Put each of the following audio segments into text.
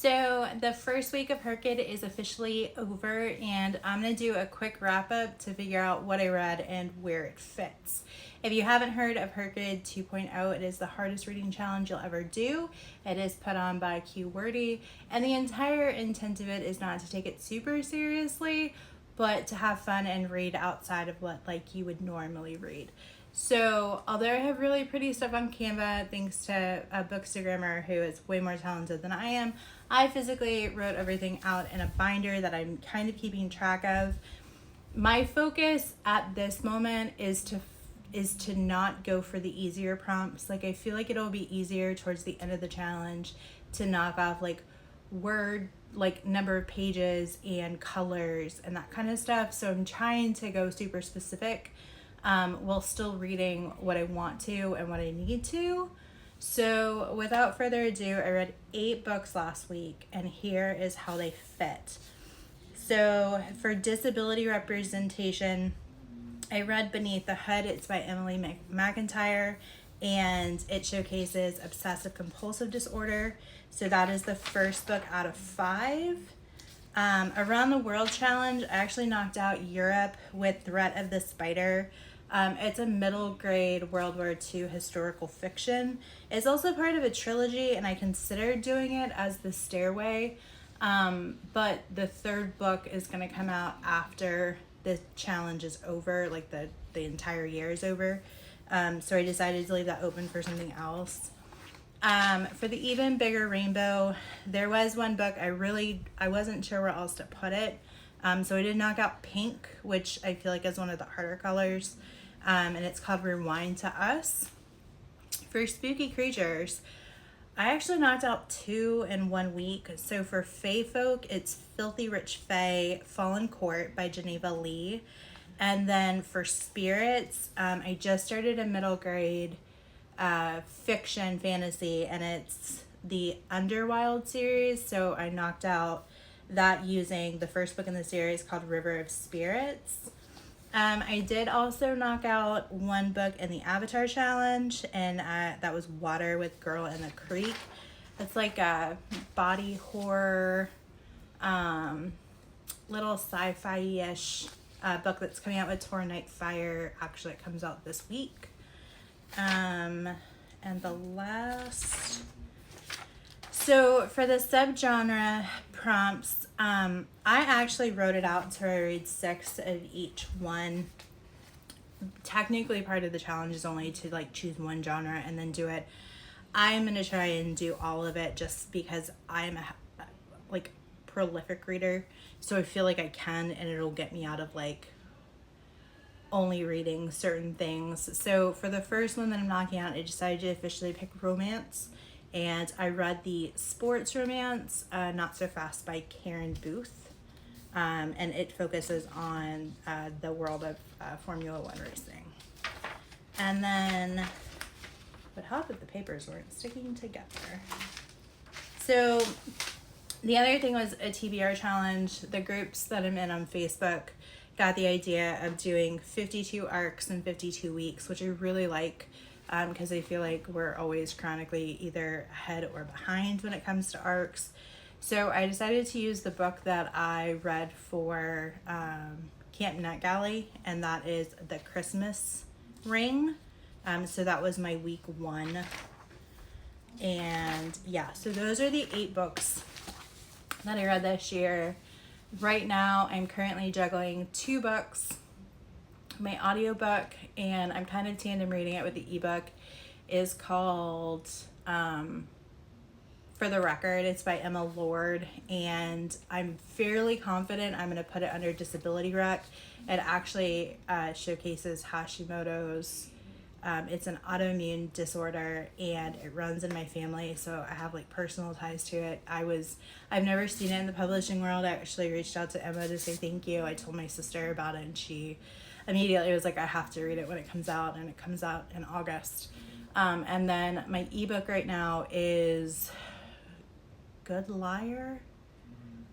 So the first week of HRCYED is officially over, and I'm going to do a quick wrap up to figure out what I read and where it fits. If you haven't heard of HRCYED 2.0, it is the hardest reading challenge you'll ever do. It is put on by Qwordy, and the entire intent of it is not to take it super seriously, but to have fun and read outside of what you would normally read. So although I have really pretty stuff on Canva, thanks to a bookstagrammer who is way more talented than I am, I physically wrote everything out in a binder that I'm kind of keeping track of. My focus at this moment is to not go for the easier prompts. I feel like it'll be easier towards the end of the challenge to knock off word, number of pages and colors and that kind of stuff. So I'm trying to go super specific while still reading what I want to and what I need to. So without further ado, I read 8 books last week, and here is how they fit. So for disability representation, I read Beneath the Hood. It's by Emily McIntyre, and it showcases obsessive compulsive disorder. So that is the first book out of 5. Around the World Challenge, I actually knocked out Europe with Threat of the Spider. It's a middle grade World War II historical fiction. It's also part of a trilogy, and I considered doing it as The Stairway, but the 3rd book is going to come out after the challenge is over, the entire year is over. So I decided to leave that open for something else. For the Even Bigger Rainbow, there was one book I wasn't sure where else to put it. So I did knock out Pink, which I feel like is one of the harder colors. And it's called Rewind to Us. For Spooky Creatures, I actually knocked out 2 in 1 week. So for Fae Folk, it's Filthy Rich Fae, Fallen Court by Geneva Lee. And then for Spirits, I just started a middle grade fiction fantasy, and it's the Underwild series. So I knocked out that using the first book in the series called River of Spirits. I did also knock out 1 book in the Avatar Challenge, and that was Water with Girl in the Creek. It's like a body horror, little sci-fi-ish book that's coming out with Tor Nightfire. Actually, it comes out this week. And the last... So for the subgenre prompts, I actually wrote it out to read 6 of each one. Technically, part of the challenge is only to choose one genre and then do it. I'm gonna try and do all of it just because I'm a prolific reader, so I feel like I can, and it'll get me out of only reading certain things. So for the first one that I'm knocking out, I decided to officially pick romance. And I read the sports romance, Not So Fast by Karen Booth. And it focuses on the world of Formula One racing. And then, but help if the papers weren't sticking together. So the other thing was a TBR challenge. The groups that I'm in on Facebook got the idea of doing 52 arcs in 52 weeks, which I really like. Because I feel like we're always chronically either ahead or behind when it comes to arcs. So I decided to use the book that I read for Camp NetGalley, and that is The Christmas Ring. So that was my week 1. And yeah, so those are the 8 books that I read this year. Right now, I'm currently juggling 2 books. My audiobook, and I'm kind of tandem reading it with the ebook, is called For the Record. It's by Emma Lord, and I'm fairly confident I'm going to put it under disability rec. It actually showcases Hashimoto's. It's an autoimmune disorder, and it runs in my family, so I have personal ties to it. I've never seen it in the publishing world. I actually reached out to Emma to say thank you. I told my sister about it, and she immediately was like, I have to read it when it comes out, and it comes out in August. And then my ebook right now is Good Liar.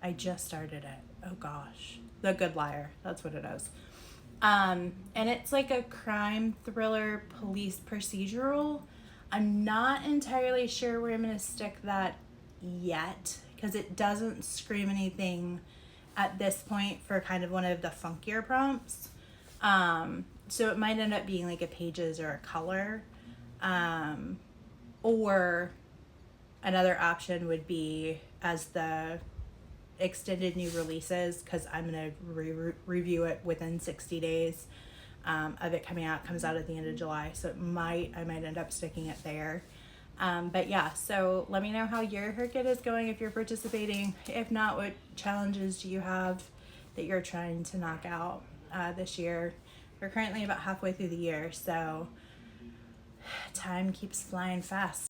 I just started it. Oh gosh. The Good Liar. That's what it is. And it's like a crime thriller police procedural. I'm not entirely sure where I'm going to stick that yet, because it doesn't scream anything at this point for kind of one of the funkier prompts. So it might end up being like a pages or a color. Or another option would be as the extended new releases, because I'm going to review it within 60 days of it coming out. It comes out at the end of July, so I might end up sticking it there. But yeah, so let me know how your HRCYED is going if you're participating. If not, what challenges do you have that you're trying to knock out this year? We're currently about halfway through the year, so time keeps flying fast.